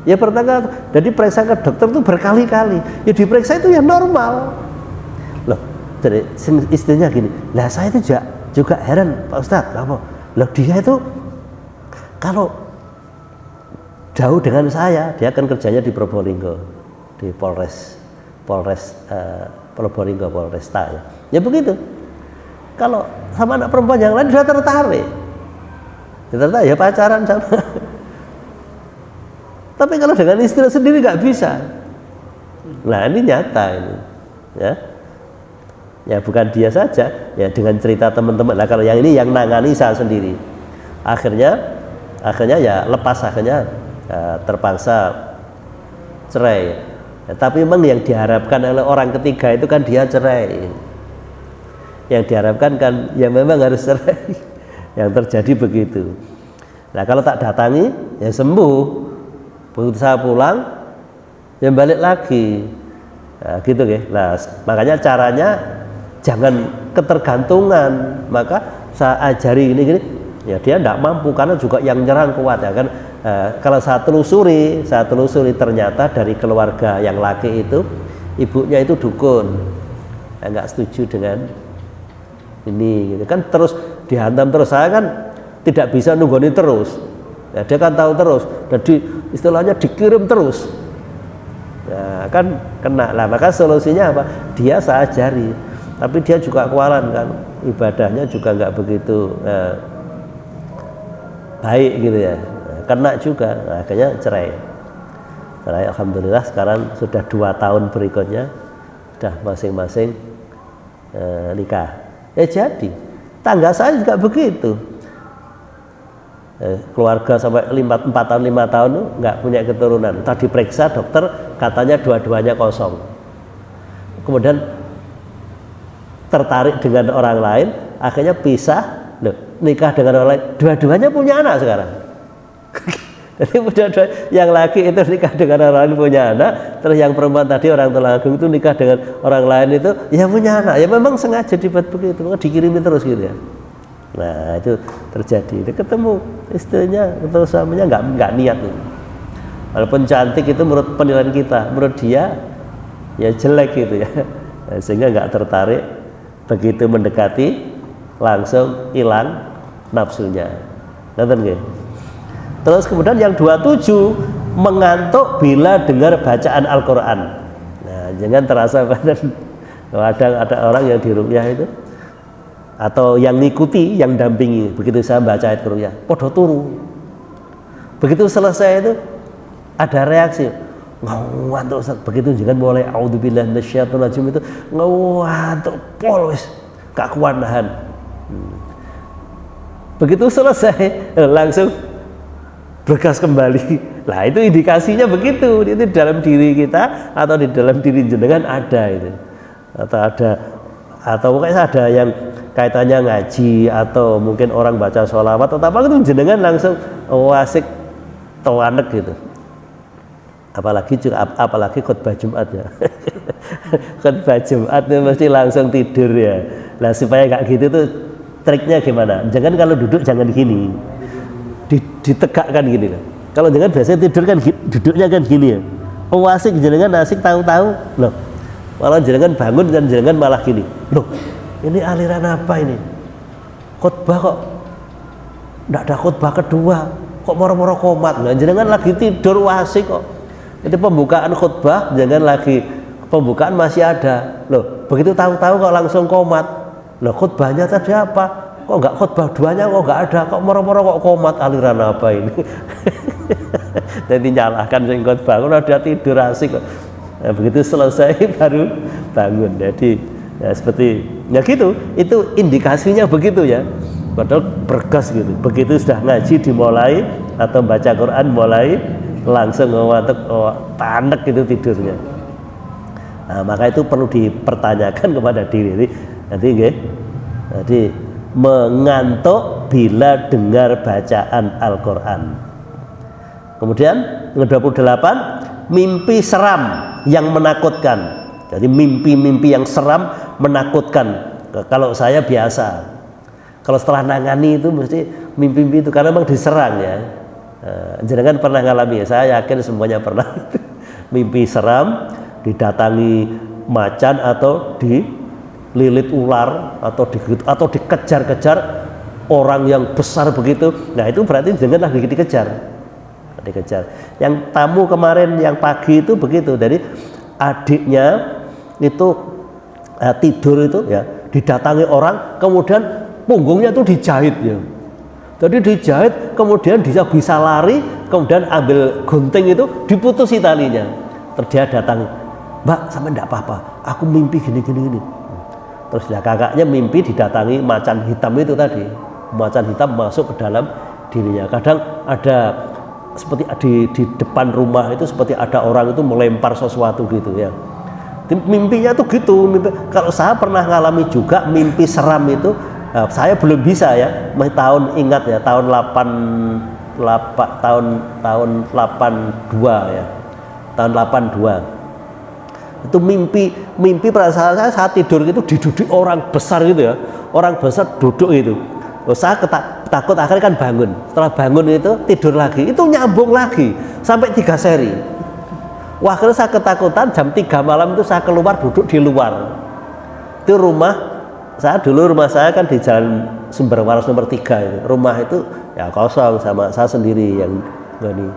Ya bertengkar. Jadi periksa ke dokter itu berkali-kali. Ya diperiksa itu ya normal. Loh, jadi istrinya gini. Lah saya itu juga heran Pak Ustadz. Apa? Loh dia itu kalau jauh dengan saya, dia kan kerjanya di Probolinggo, di Polres Probolinggo, Polresta ya. Ya begitu. Kalau sama anak perempuan yang lain sudah tertarik, ya pacaran sama. Tapi kalau dengan istri sendiri nggak bisa. Nah ini nyata ini, ya. Ya bukan dia saja, ya dengan cerita teman-teman. Nah kalau yang ini yang nangani saya sendiri. Akhirnya ya lepas, akhirnya terpaksa cerai. Ya, tapi memang yang diharapkan oleh orang ketiga itu kan dia cerai. Yang diharapkan kan ya memang harus cerai. Yang terjadi begitu. Nah kalau tak datangi ya sembuh. Begitu saya pulang ya balik lagi. Nah, gitu ya. Nah makanya caranya jangan ketergantungan. Maka saya ajari gini. Ya dia tidak mampu karena juga yang nyerang kuat ya kan. Kalau saya telusuri ternyata dari keluarga yang laki itu ibunya itu dukun, nggak setuju dengan ini gitu kan, terus dihantam terus. Saya kan tidak bisa nunggoni terus ya, dia kan tahu terus, jadi istilahnya dikirim terus ya, kan kena lah. Maka solusinya apa? Dia saya ajari, tapi dia juga kualan kan, ibadahnya juga nggak begitu baik gitu ya, kena juga. Nah, akhirnya cerai. Alhamdulillah sekarang sudah 2 tahun berikutnya sudah masing-masing nikah. Jadi tangga saya juga begitu, keluarga sampai 4 tahun 5 tahun nggak punya keturunan. Tadi periksa dokter katanya dua-duanya kosong. Kemudian tertarik dengan orang lain, akhirnya pisah. Nikah dengan orang lain, dua-duanya punya anak sekarang. Jadi yang laki itu nikah dengan orang lain punya anak, terus yang perempuan tadi orang Tulungagung itu nikah dengan orang lain itu ya punya anak. Ya memang sengaja dibuat begitu, dikirimin terus gitu ya. Nah itu terjadi. Dia ketemu istrinya, ketemu suaminya nggak niat nih. Walaupun cantik itu menurut penilaian kita, menurut dia ya jelek gitu ya. Sehingga nggak tertarik. Begitu mendekati langsung hilang nafsunya. Ngerti nggih? Terus kemudian yang 27 mengantuk bila dengar bacaan Al-Qur'an. Nah, jangan terasa kadang ada orang yang diruqyah itu atau yang ngikuti, yang dampingi. Begitu saya baca ayat ruqyah, podo turu. Begitu selesai itu ada reaksi, ngantuk Ustaz. Begitu jangan mulai auzubillahi minasyaitonir rajim itu ngantuk pol wis gak kuat nahan. Begitu selesai langsung bergas kembali. Lah itu indikasinya begitu, itu di dalam diri kita atau di dalam diri jenengan ada itu, atau mungkin ada yang kaitannya ngaji atau mungkin orang baca sholawat atau apa itu jenengan langsung asik tawanek gitu. Apalagi khutbah Jumat ya. Khutbah Jumat itu mesti langsung tidur ya. Nah supaya nggak gitu tuh triknya gimana? Jangan kalau duduk jangan gini, ditegakkan gini kan. Kalau jangan biasanya tidur kan duduknya kan gini ya. Asik jenengan asik tahu-tahu loh. Malah jenengan bangun dan jenengan malah gini. Loh, ini aliran apa ini? Khutbah kok enggak ada khutbah kedua. Kok moro-moro komat? Nah, jenengan lagi tidur asik kok. Itu pembukaan khutbah, jangan lagi pembukaan masih ada. Loh, begitu tahu-tahu kok langsung komat. Loh, khutbahnya tadi apa? Kok enggak khutbah duanya kok enggak ada? Kok moro-moro kok komat, aliran apa ini? Jadi nyalahkan sing khutbah, udah tidur asik kok. Nah, begitu selesai baru bangun. Jadi ya seperti ya gitu, itu indikasinya begitu ya. Padahal bergas gitu. Begitu sudah ngaji dimulai atau baca Quran mulai langsung ngantuk, tanek itu tidurnya. Nah, maka itu perlu dipertanyakan kepada diri. Nanti nggih. Jadi mengantuk bila dengar bacaan Al-Qur'an. Kemudian yang 28, mimpi seram yang menakutkan. Jadi mimpi-mimpi yang seram menakutkan. Kalau saya biasa, kalau setelah nangani itu mesti mimpi-mimpi itu karena memang diserang ya. Jangan pernah ngalami ya, saya yakin semuanya pernah. Mimpi seram, didatangi macan atau dililit ular atau dikejar-kejar orang yang besar begitu. Nah itu berarti jangan lagi dikejar. Yang tamu kemarin yang pagi itu begitu, jadi adiknya itu tidur itu ya didatangi orang, kemudian punggungnya itu dijahit ya. Jadi dijahit, kemudian dia bisa lari, kemudian ambil gunting itu diputusi talinya. Terus dia datang, Mbak, sama enggak apa-apa, aku mimpi gini. Terus ya kakaknya mimpi didatangi macan hitam itu tadi. Macan hitam masuk ke dalam dirinya. Kadang ada seperti di depan rumah itu seperti ada orang itu melempar sesuatu gitu ya. Mimpinya tuh gitu. Kalau saya pernah ngalami juga mimpi seram itu, saya belum bisa ya. Ingat ya tahun 82 ya. Tahun 82. Itu mimpi perasaan saya saat tidur itu diduduki orang besar gitu ya. Orang besar duduk itu. Saya takut, akhirnya kan bangun. Setelah bangun itu tidur lagi, itu nyambung lagi sampai 3 seri. Wah, akhirnya saya ketakutan. Jam 3 malam itu saya keluar duduk di luar. Itu rumah saya kan di Jalan Sumber Waras nomor 3 itu. Rumah itu ya kosong, sama saya sendiri yang ini.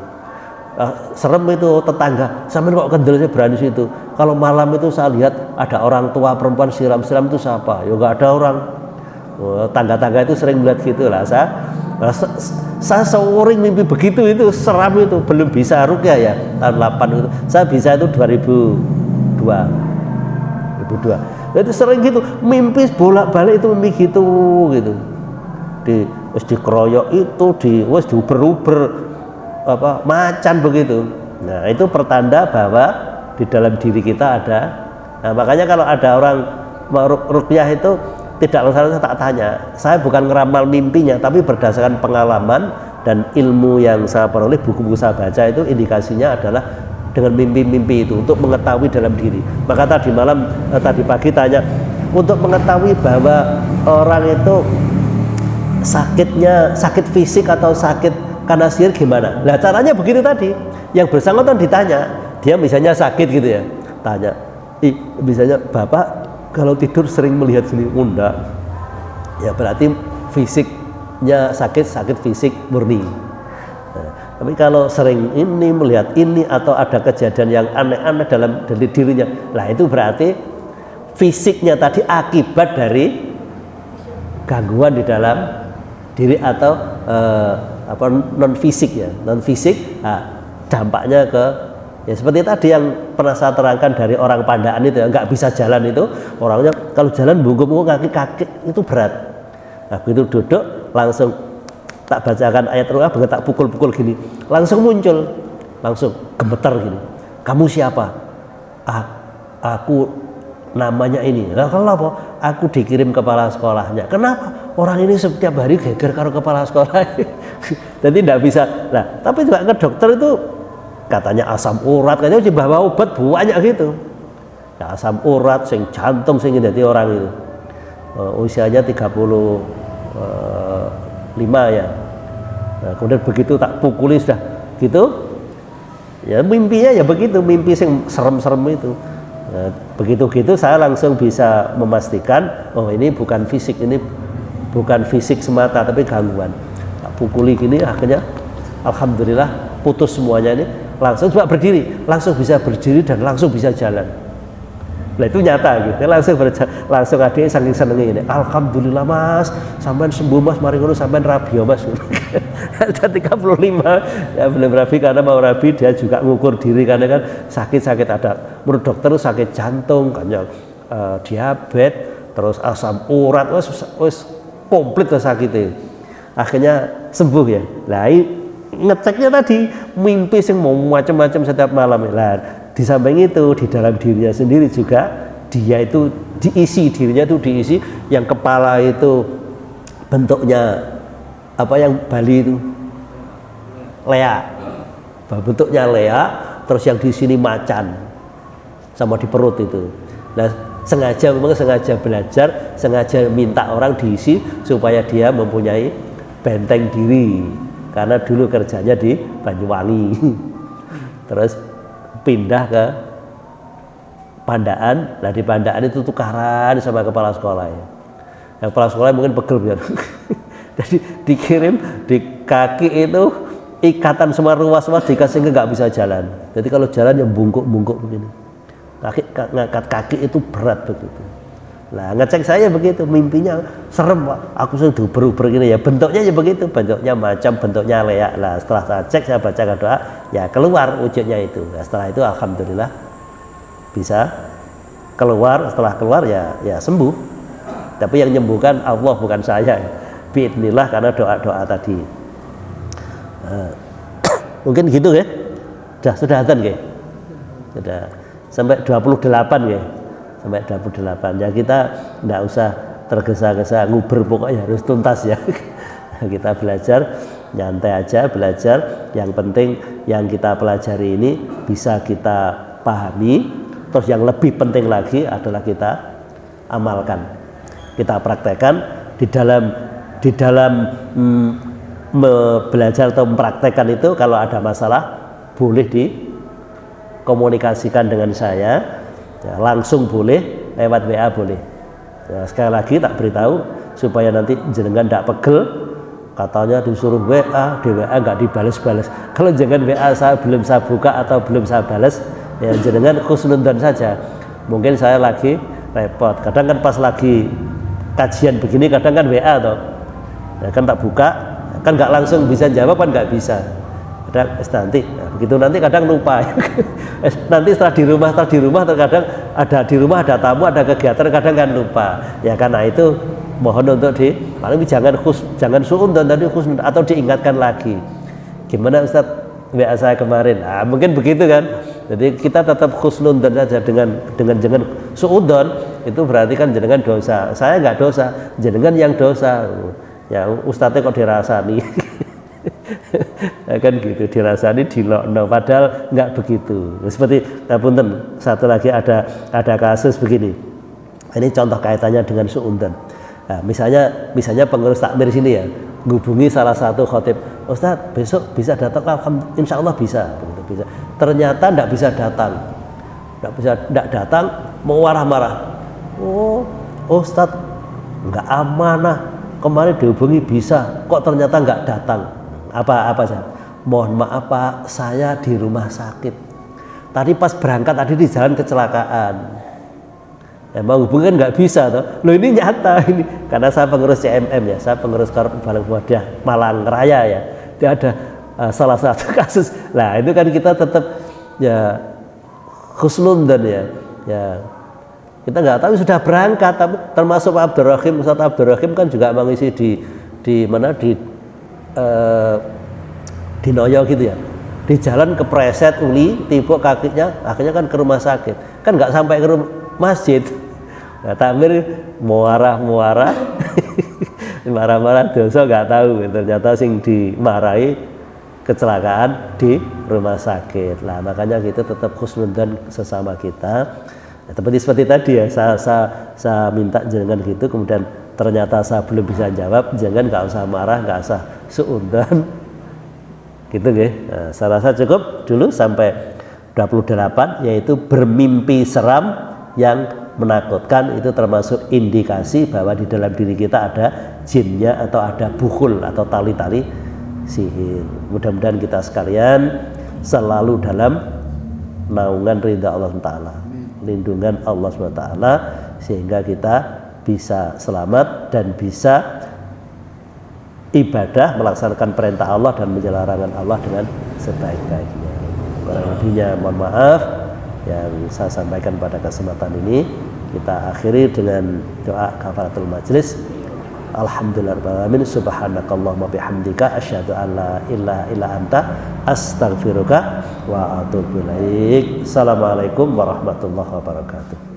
Serem itu tetangga. Sampai kok kendelnya berani situ. Kalau malam itu saya lihat ada orang tua perempuan siram-siram itu siapa? Ya enggak ada orang. Tangga-tangga itu sering melihat gitu lah. Saya sering mimpi begitu, itu seram itu. Belum bisa ruqyah ya tahun 8 itu. Saya bisa itu 2002. Itu sering gitu, mimpi bolak-balik itu mimpi gitu. Wis dikeroyok itu, wis diuber-uber apa macan begitu. Nah, itu pertanda bahwa di dalam diri kita ada. Nah, makanya kalau ada orang mau ruqyah itu tidak usah tak tanya. Saya bukan ngeramal mimpinya, tapi berdasarkan pengalaman dan ilmu yang saya peroleh, buku-buku saya baca itu indikasinya adalah dengan mimpi-mimpi itu untuk mengetahui dalam diri. Maka tadi pagi tanya untuk mengetahui bahwa orang itu sakit fisik atau sakit karena sihir gimana? Nah caranya begitu tadi. Yang bersangkutan ditanya, dia misalnya sakit gitu ya, tanya, misalnya Bapak kalau tidur sering melihat sini enggak, ya berarti fisiknya sakit fisik murni. Nah, tapi kalau sering ini melihat ini atau ada kejadian yang aneh-aneh dalam dirinya, lah itu berarti fisiknya tadi akibat dari gangguan di dalam diri atau non fisik ya, non fisik. Dampaknya ke ya seperti tadi yang pernah saya terangkan dari orang Pandaan itu ya, nggak bisa jalan itu orangnya kalau jalan bungkuk kaki itu berat. Nah, begitu duduk langsung tak bacakan ayat ruqyah, begitu tak pukul-pukul gini langsung muncul, langsung gemeter gini. Kamu siapa? Aku namanya ini. Nah, kenapa? Aku dikirim kepala sekolahnya. Kenapa? Orang ini setiap hari geger karo kepala sekolah. Jadi tidak bisa. Nah, tapi juga ke dokter itu katanya asam urat, katanya bawa obat banyak gitu. Ya, asam urat, sing jantung, sing jadi orang itu. Usianya 35 ya. Nah, kemudian begitu tak pukuli sudah gitu. Ya mimpinya ya begitu, mimpi sing serem-serem itu. Nah, begitu gitu saya langsung bisa memastikan oh ini bukan fisik, ini bukan fisik semata tapi gangguan. Tak pukuli gini akhirnya alhamdulillah putus semuanya ini, langsung coba berdiri, langsung bisa berdiri dan langsung bisa jalan. Nah itu nyata gitu, langsung adik saking senengnya ini, alhamdulillah mas, sampean sembuh mas, mari ngono sampean rabi ya mas. Ada 35 ya belum rabi karena mau rabi dia juga ngukur diri karena kan sakit-sakit ada, menurut dokter sakit jantung, kan diabetes, terus asam urat, wes komplit kesakitnya. Akhirnya sembuh ya. Lah ngeceknya tadi mimpi sing mau macam-macam setiap malam. Lah di samping itu di dalam dirinya sendiri juga dia itu diisi, dirinya itu diisi yang kepala itu bentuknya apa yang Bali itu lea, bentuknya lea, terus yang di sini macan sama di perut itu. Nah memang sengaja belajar, sengaja minta orang diisi supaya dia mempunyai benteng diri karena dulu kerjanya di Banyuwangi terus pindah ke Pandaan. Nah di Pandaan itu tukaran sama kepala sekolah ya. Yang kepala sekolah mungkin pegel biar jadi dikirim di kaki itu ikatan semua ruas-ruas dikasih nggak bisa jalan. Jadi kalau jalan yang bungkuk-bungkuk begini, ngangkat kaki itu berat begitu. Nah ngecek saya begitu, mimpinya serem Pak, aku sudah berubah gini ya, bentuknya ya begitu, bentuknya macam bentuknya leak. Nah setelah saya cek, saya bacakan doa, ya keluar wujudnya itu. Nah, setelah itu alhamdulillah bisa keluar, setelah keluar ya sembuh. Tapi yang menyembuhkan Allah bukan saya, biidznillah karena doa-doa tadi. Mungkin gitu ya, sudah azan ya, sudah sampai 28 ya. Sampai 28 ya, kita tidak usah tergesa-gesa nguber, pokoknya harus tuntas ya. Kita belajar nyantai aja, belajar yang penting yang kita pelajari ini bisa kita pahami, terus yang lebih penting lagi adalah kita amalkan, kita praktekkan di dalam belajar atau mempraktekkan itu. Kalau ada masalah boleh dikomunikasikan dengan saya ya, langsung boleh, lewat WA boleh ya. Sekali lagi tak beritahu supaya nanti jenengan tidak pegel, katanya disuruh WA, di WA nggak dibalas-balas. Kalau jangan WA belum saya buka atau belum saya balas ya, jenengan khusnudon saja, mungkin saya lagi repot. Kadang kan pas lagi kajian begini kadang kan WA toh ya, kan tak buka kan nggak langsung bisa jawab, kan nggak bisa. Nanti nah, begitu nanti kadang lupa. Nanti setelah di rumah terkadang ada di rumah ada tamu, ada kegiatan, kadang kan lupa ya. Karena itu mohon untuk paling jangan suudzon tadi khusnudon, atau diingatkan lagi gimana Ustaz WA saya kemarin. Nah, mungkin begitu kan. Jadi kita tetap khusnudon saja, dengan jangan suudzon, itu berarti kan jenengan dosa. Saya nggak dosa, jenengan yang dosa ya. Ustadznya kok dirasani. Kan gitu, dirasani dilokno, padahal nggak begitu. Seperti punten, satu lagi ada kasus begini. Ini contoh kaitannya dengan suudzon. Nah, misalnya pengurus takmir sini ya, menghubungi salah satu khotib, Ustadz besok bisa datang, insya Allah bisa. Bisa. Ternyata tidak bisa datang, mau marah-marah. Oh Ustadz nggak amanah, kemarin dihubungi bisa, kok ternyata nggak datang. Apa sih? Mohon maaf Pak, saya di rumah sakit. Tadi pas berangkat tadi di jalan kecelakaan. mau hubungi kan nggak bisa toh. Loh ini nyata ini, karena saya pengurus CMM ya, saya pengurus Korup Balang Muhammadiyah Malang Raya ya. Itu ada salah satu kasus. Lah itu kan kita tetap ya khusnudzon ya kita nggak tahu sudah berangkat, tapi termasuk Pak Abdurrahim, Ustaz Abdurrahim kan juga mengisi di mana di Noyo gitu ya, di jalan kepreset uli tibuk kakinya, akhirnya kan ke rumah sakit, kan nggak sampai ke masjid. Nah, takmir muarah marah-marah dosa nggak tahu, ternyata sing dimarahi kecelakaan di rumah sakit. Lah makanya kita tetap khusnudzon sesama kita. Ya, seperti tadi ya, saya minta jangan gitu, kemudian ternyata saya belum bisa jawab, jangan nggak usah marah, nggak usah suudzon gitu ya. Nah, saya rasa cukup dulu sampai 28, yaitu bermimpi seram yang menakutkan. Itu termasuk indikasi bahwa di dalam diri kita ada jinnya atau ada bukhul atau tali-tali sihir. Mudah-mudahan kita sekalian selalu dalam naungan ridha Allah Ta'ala, lindungan Allah SWT, sehingga kita bisa selamat dan bisa ibadah, melaksanakan perintah Allah dan menjalankan larangan Allah dengan sebaik-baiknya. Kurang lebihnya mohon maaf yang saya sampaikan pada kesempatan ini. Kita akhiri dengan doa kafaratul majlis. Alhamdulillahirrahmanirrahim. Subhanakallahumma bihamdika asyhadu an la ilaha illa anta astaghfiruka wa atubu ilaik. Assalamualaikum warahmatullahi wabarakatuh.